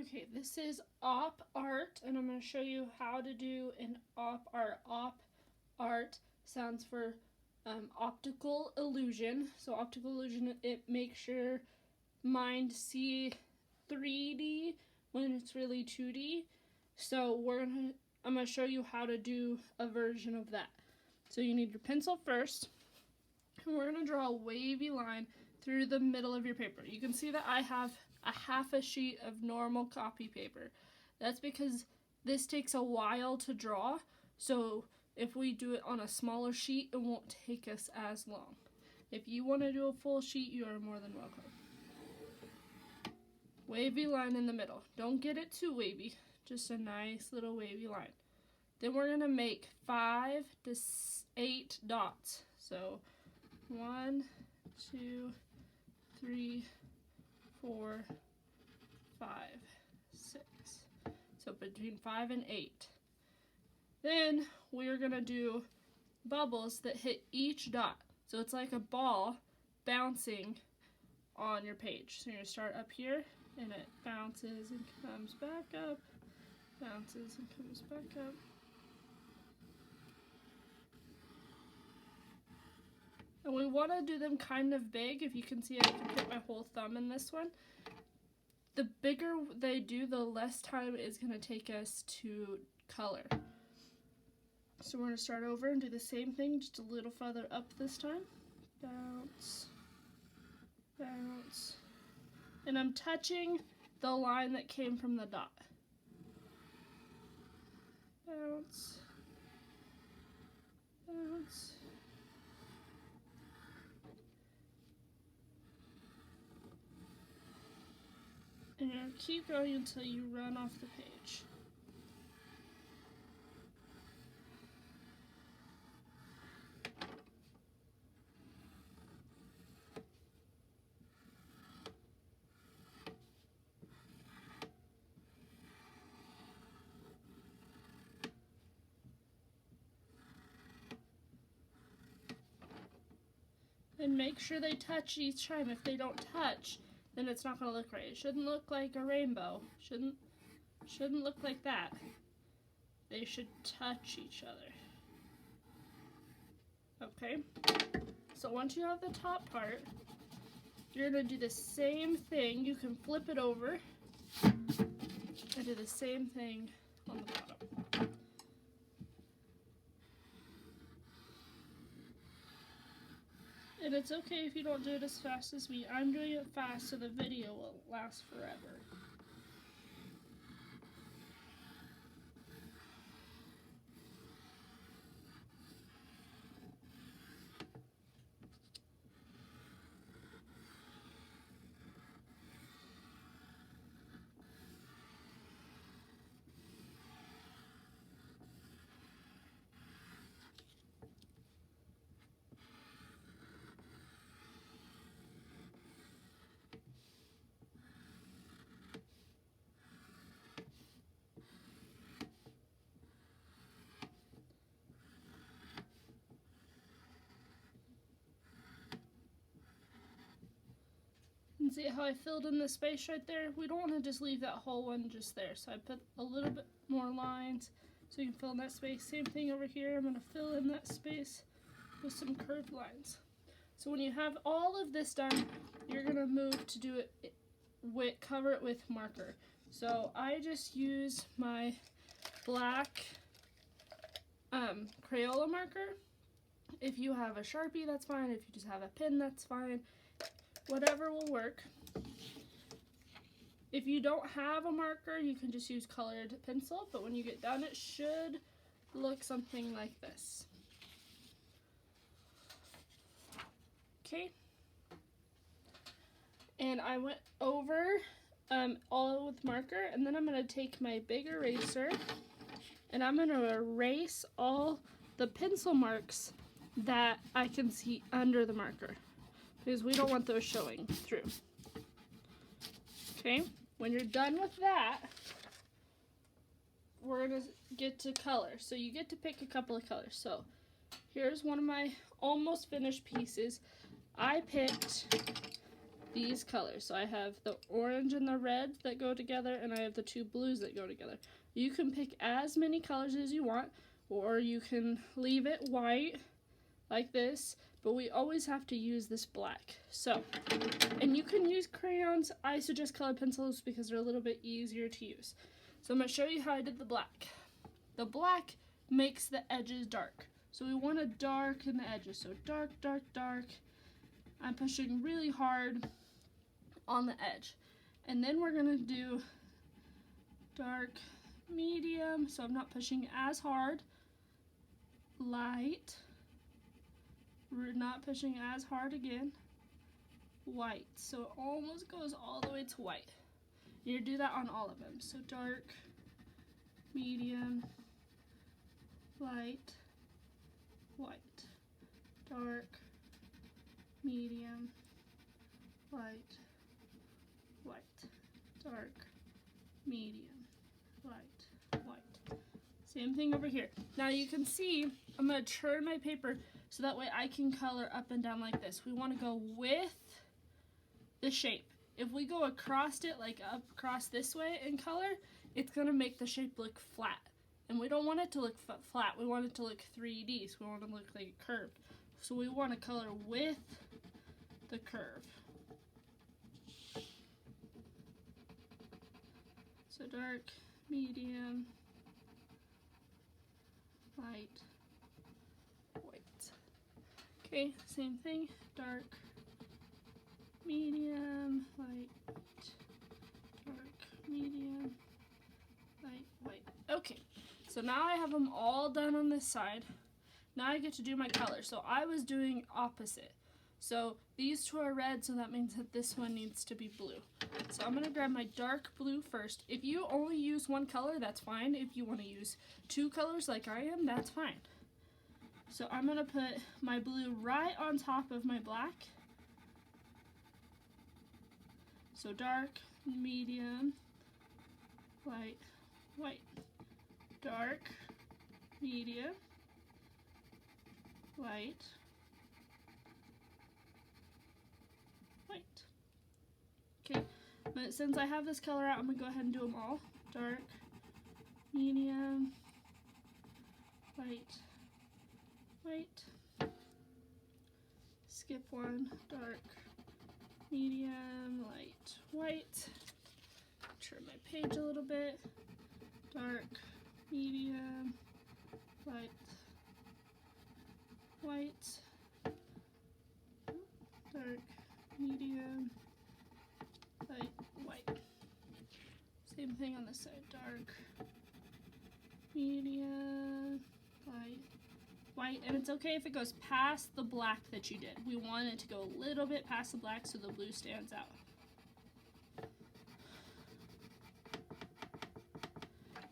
Okay, this is op art, and I'm going to show you how to do an op art. Op art stands for optical illusion. So optical illusion, it makes your mind see 3D when it's really 2D. So I'm going to show you how to do a version of that. So you need your pencil first, and we're going to draw a wavy line through the middle of your paper. You can see that I have a half a sheet of normal copy paper. That's because this takes a while to draw, so if we do it on a smaller sheet, it won't take us as long. If you want to do a full sheet, you are more than welcome. Wavy line in the middle. Don't get it too wavy, just a nice little wavy line. Then we're going to make 5 to 8 dots. So 1, 2, 3, 4, 5, 6. So between 5 and 8. Then we're going to do bubbles that hit each dot. So it's like a ball bouncing on your page. So you're going to start up here, and it bounces and comes back up, bounces and comes back up. And we want to do them kind of big. If you can see, I can put my whole thumb in this one. The bigger they do, the less time it's going to take us to color. So we're going to start over and do the same thing, just a little further up this time. Bounce, bounce. And I'm touching the line that came from the dot. Bounce, bounce. And you're going to keep going until you run off the page. And make sure they touch each time. If they don't touch, then it's not going to look right. It shouldn't look like a rainbow. Shouldn't look like that. They should touch each other. Okay? So once you have the top part, you're going to do the same thing. You can flip it over and do the same thing on the bottom. And it's okay if you don't do it as fast as me. I'm doing it fast so the video will last forever. And see how I filled in the space right there? We don't want to just leave that whole one just there. So I put a little bit more lines so you can fill in that space. Same thing over here. I'm going to fill in that space with some curved lines. So when you have all of this done, you're going to move to do it, cover it with marker. So I just use my black Crayola marker. If you have a Sharpie, that's fine. If you just have a pen, that's fine. Whatever will work. If you don't have a marker, you can just use colored pencil, but when you get done, it should look something like this. Okay. And I went over all with marker, and then I'm going to take my big eraser, and I'm going to erase all the pencil marks that I can see under the marker, because we don't want those showing through. Okay, when you're done with that, we're going to get to color. So you get to pick a couple of colors. So here's one of my almost finished pieces. I picked these colors. So I have the orange and the red that go together, and I have the two blues that go together. You can pick as many colors as you want, or you can leave it white like this, but we always have to use this black. So, and you can use crayons. I suggest colored pencils because they're a little bit easier to use. So I'm going to show you how I did the black. The black makes the edges dark. So we want to darken the edges. So dark, dark, dark. I'm pushing really hard on the edge. And then we're going to do dark, medium. So I'm not pushing as hard. Light. We're not pushing as hard again. White. So it almost goes all the way to white. You do that on all of them. So dark, medium, light, white, dark, medium, light, white, dark, medium, light, white. Same thing over here. Now you can see I'm going to turn my paper so that way I can color up and down like this. We want to go with the shape. If we go across it, like up across this way in color, it's going to make the shape look flat. And we don't want it to look flat. We want it to look 3D. So we want it to look like a curve. So we want to color with the curve. So dark, medium, light, white. Okay, same thing. Dark, medium, light, dark, medium, light, white. Okay, so now I have them all done on this side. Now I get to do my color. So I was doing opposite. So these two are red, so that means that this one needs to be blue. So I'm going to grab my dark blue first. If you only use one color, that's fine. If you want to use two colors like I am, that's fine. So I'm going to put my blue right on top of my black. So dark, medium, light, white. Dark, medium, light, white. Okay, but since I have this color out, I'm going to go ahead and do them all. Dark, medium, light, white. Skip one. Dark, medium, light, white. Turn my page a little bit. Dark, medium, light, white, dark, medium, light, white. Same thing on this side. Dark, medium, light, white. And it's okay if it goes past the black that you did. We want it to go a little bit past the black so the blue stands out.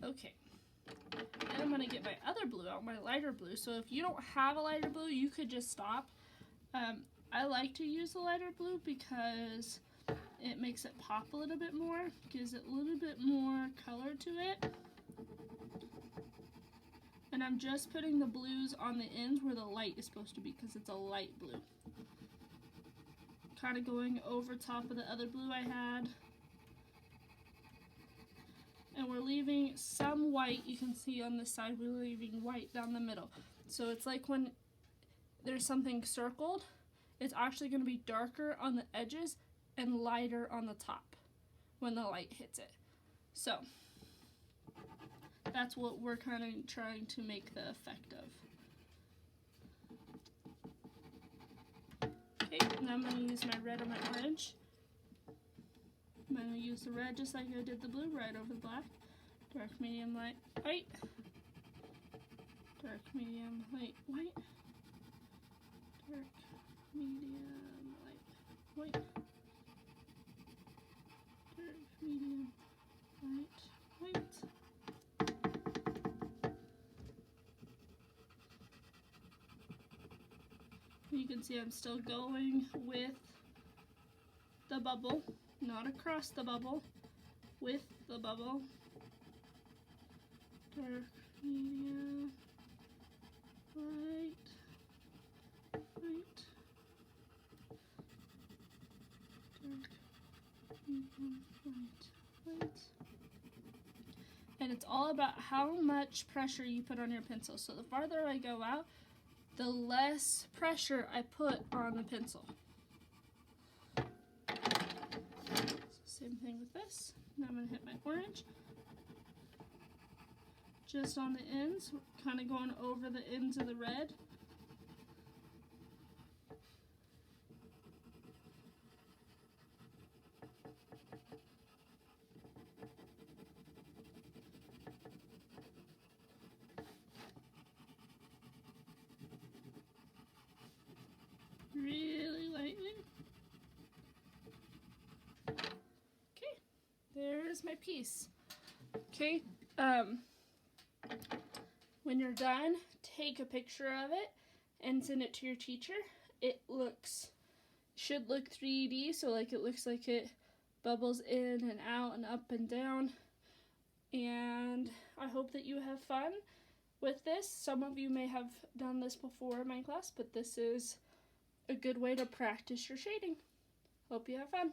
Okay, and I'm going to get my other blue out, my lighter blue. So if you don't have a lighter blue, you could just stop. I like to use the lighter blue because it makes it pop a little bit more, gives it a little bit more color to it. And I'm just putting the blues on the ends where the light is supposed to be because it's a light blue. Kind of going over top of the other blue I had. And we're leaving some white. You can see on this side we're leaving white down the middle. So it's like when there's something circled, it's actually going to be darker on the edges and lighter on the top when the light hits it. So that's what we're kind of trying to make the effect of. Okay, now I'm going to use my red and my orange. I'm going to use the red just like I did the blue, right over the black. Dark, medium, light, white. Dark, medium, light, white. Dark, medium, light, white. Dark, medium, light, white. You can see I'm still going with the bubble. Not across the bubble, with the bubble. Dark, medium, light, white, dark, And it's all about how much pressure you put on your pencil. So the farther I go out, the less pressure I put on the pencil. So same thing with this. Now I'm going to hit my orange. Just on the ends, kind of going over the ends of the red. Really lightly. Okay, there's my piece. Okay, when you're done, take a picture of it and send it to your teacher. It should look 3D, so like it looks like it bubbles in and out and up and down. And I hope that you have fun with this. Some of you may have done this before in my class, but this is a good way to practice your shading. Hope you have fun.